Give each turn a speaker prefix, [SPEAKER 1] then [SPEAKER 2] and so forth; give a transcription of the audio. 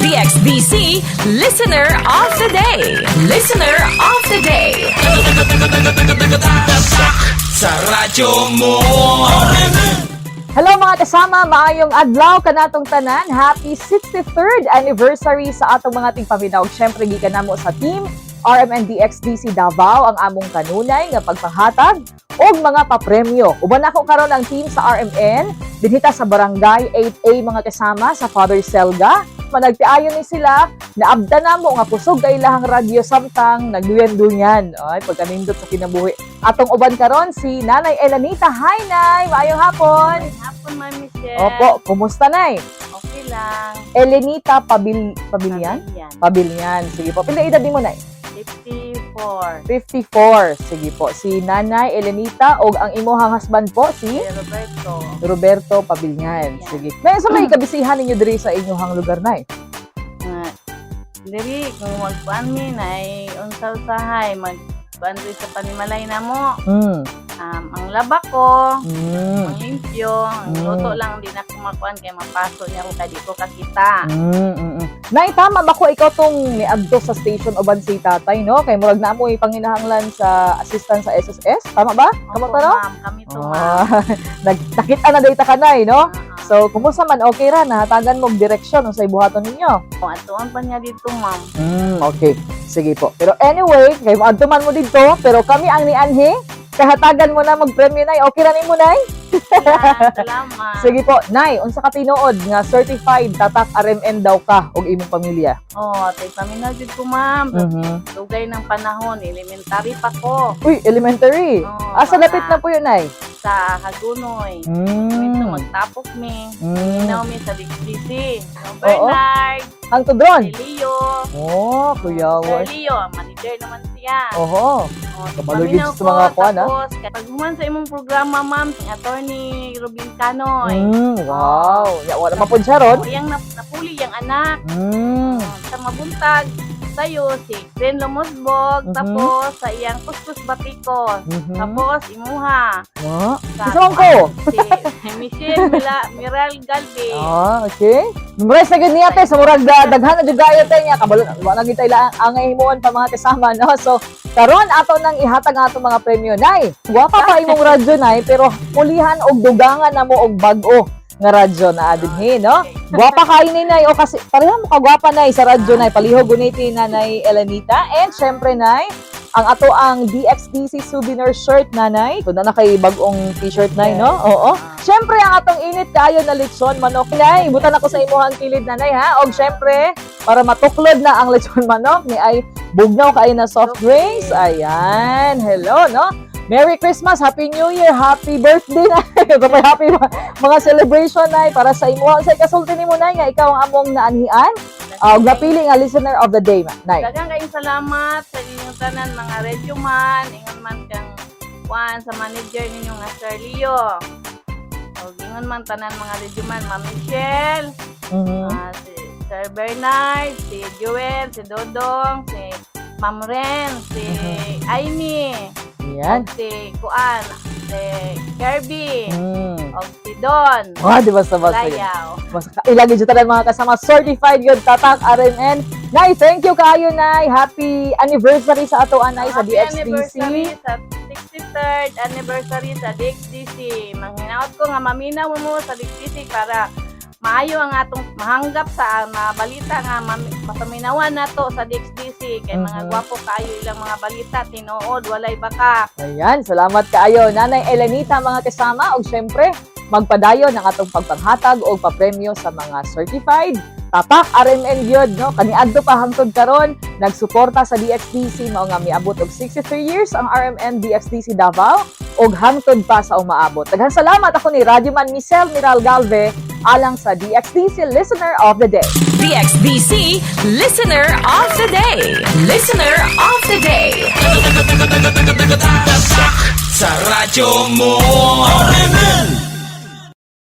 [SPEAKER 1] DXDC Listener of the Day. Listener of the Day.
[SPEAKER 2] Sa radyo mo.
[SPEAKER 3] Hello mga kasama, maayong adlaw kanatong tanan. Happy 63rd anniversary sa atong mga tigpaminaw. Syempre gikan namo sa team RMN DXDC Davao ang among kanunay nga pagpanghatag og mga papremyo. Uban ako karon ang team sa RMN dinhita sa Barangay 8A mga kasama sa Father Selga. Managtiayon ni sila, naabda na mo nga kusog kay ilahang radyo samtang nagduyan-duyan. Ay, pagkanindot sa kinabuhi. Atong uban karon si Nanay Elenita. Hi, Nay! Maayong hapon!
[SPEAKER 4] Hapon, Ma'am Michelle.
[SPEAKER 3] Opo, kumusta, Nay?
[SPEAKER 4] Okay lang.
[SPEAKER 3] Elenita Pabilian? Pabilian. Sige po. Pila edad din mo, Nay?
[SPEAKER 4] 54.
[SPEAKER 3] 54. Sige po. Si Nanay Elenita o ang imuhang husband po, si Roberto Pabilian. Sige. Ngayon sa may kabisihan ninyo diri sa inyong lugar, Nay?
[SPEAKER 4] Diri, kung magpuan mi na ay unsa-usahay, magpuan diri sa panimalay na mo. Ang laba ko, ang limpyo, ang luto lang din ako makuan kay mapaso niya ko kadi ko kakita.
[SPEAKER 3] Nay, tama ba ko ikaw tong niadto sa station uban si tatay, no? Kay murag na mo panginahanglan sa assistant sa SSS. Tama ba? Tama
[SPEAKER 4] Opo,
[SPEAKER 3] no?
[SPEAKER 4] ma'am, kami to, ma'am.
[SPEAKER 3] Nagtakita na data ka, Nay, no? So, kumusta man? Okay ra, nahatagan mo direksyon sa ibuhaton ninyo?
[SPEAKER 4] Atuan pa niya dito, ma'am.
[SPEAKER 3] Okay. Sige po. Pero anyway, kay maadto man mo dito, pero kami ang nianhi, kahatagan mo na mag-premyo, Nay. Okay ra nimo, Nay?
[SPEAKER 4] Salamat.
[SPEAKER 3] Sige po, Nay, unsa ka tinuod nga certified tatak RMN daw ka og imong pamilya?
[SPEAKER 4] Tay paminaw jud ko, ma'am. Dugay ng panahon, elementary pa ko.
[SPEAKER 3] Uy, elementary. Asa lapit na po yun, Nay?
[SPEAKER 4] Sa Hagunoy. Ito magtapok mi. Minaw mi sa DXDC. Bernard.
[SPEAKER 3] Ang tudron?
[SPEAKER 4] Si Leo.
[SPEAKER 3] Oh, Kuya
[SPEAKER 4] Sir
[SPEAKER 3] Wars.
[SPEAKER 4] Leo, manager naman siya.
[SPEAKER 3] Oho. Kabalugid
[SPEAKER 4] paminaw
[SPEAKER 3] sa mga
[SPEAKER 4] ko,
[SPEAKER 3] kuan, ha?
[SPEAKER 4] tapos, pag human sa imong programa, ma'am, si Attorney Robin Canoy.
[SPEAKER 3] Wow. Ya, wala mapun siya ron?
[SPEAKER 4] Yang napuli yung anak. Sa mabuntag, sayo si Gren Lomosbog, tapos sa iyang kuskus batikos, tapos imuha.
[SPEAKER 3] Isa man ko.
[SPEAKER 4] Si Michelle Miral Galvez.
[SPEAKER 3] Okay. Memorize na gud niya te sa murag daghan na jud gayo te niya kabalo wala gid tay ang himuon pa mga kasama, no. So karon ato nang ihatag ang atong mga premyo, Nay. Gwapa pa imong radyo, Nay, pero pulihan og dugangan na mo og bag-o nga radyo na adinhi, no. Gwapa kay ni, Nay, o kasi pareha mo ka gwapa, Nay, sa radyo, Nay. Palihog guniti Nanay Elenita, and syempre, Nay, ang ato ang DXDC souvenir shirt, Nanay. Ito na kay bagong t-shirt, Nay, no? Oo. Syempre, ang atong init kayo na lechon manok, Nay. Ibutan ako sa imuhang kilid, Nanay, ha? Og syempre, para matuklod na ang lechon manok, ni ay bugnaw kayo na soft drinks. Ayan. Hello, no? Merry Christmas, Happy New Year, Happy Birthday, Nay. Happy mga celebration, Nay, para sa imuhang sa ikasulti ni mo, Nay, nga ikaw ang among naanhian. Napili nga listener of the day, Nay.
[SPEAKER 4] Daghang kayong salamat sa inyong tanan mga radio man, ingon man kang Juan sa manager ninyo nga Sir Leo. O ingon man tanan mga radio man, Ma'am Michelle, si Sir Bernard, si Joel, si Dodong, si Ma'am Ren, si Amy,
[SPEAKER 3] Yan.
[SPEAKER 4] si Kuan, si Kirby, o si Don.
[SPEAKER 3] Di basta-basta yun.
[SPEAKER 4] Layaw.
[SPEAKER 3] Ilagay dyan tayo mga kasama. Certified yun, tatak, RMN. Nay, thank you kayo, Nay. Happy anniversary sa ato, Nay, sa
[SPEAKER 4] Happy
[SPEAKER 3] DXDC.
[SPEAKER 4] anniversary sa 63rd anniversary sa DXDC. Manghinaot ko nga maminaw mo sa DXDC para maayo ang atong mahanggap sa mga balita nga mapaminawan nato sa DXDC kay mga gwapo kaayo ilang mga balita tinuod walay baka.
[SPEAKER 3] Ayan, salamat kaayo, Nanay Elenita, mga kasama. Og syempre, magpadayon ang atong pagpanghatag o papremyo sa mga certified tatak RMN gyud, no. Kaniadto pa hangtod karon nagsuporta sa DXDC mao nga miabot og 63 years ang RMN DXDC Davao og hangtod pa sa umaabot. Daghang salamat ako ni Radyoman Michelle Miral Galvez alang sa DXDC Listener of the Day.
[SPEAKER 1] DXDC Listener of the Day. Listener of the Day.
[SPEAKER 2] Sa radyo mo. RMN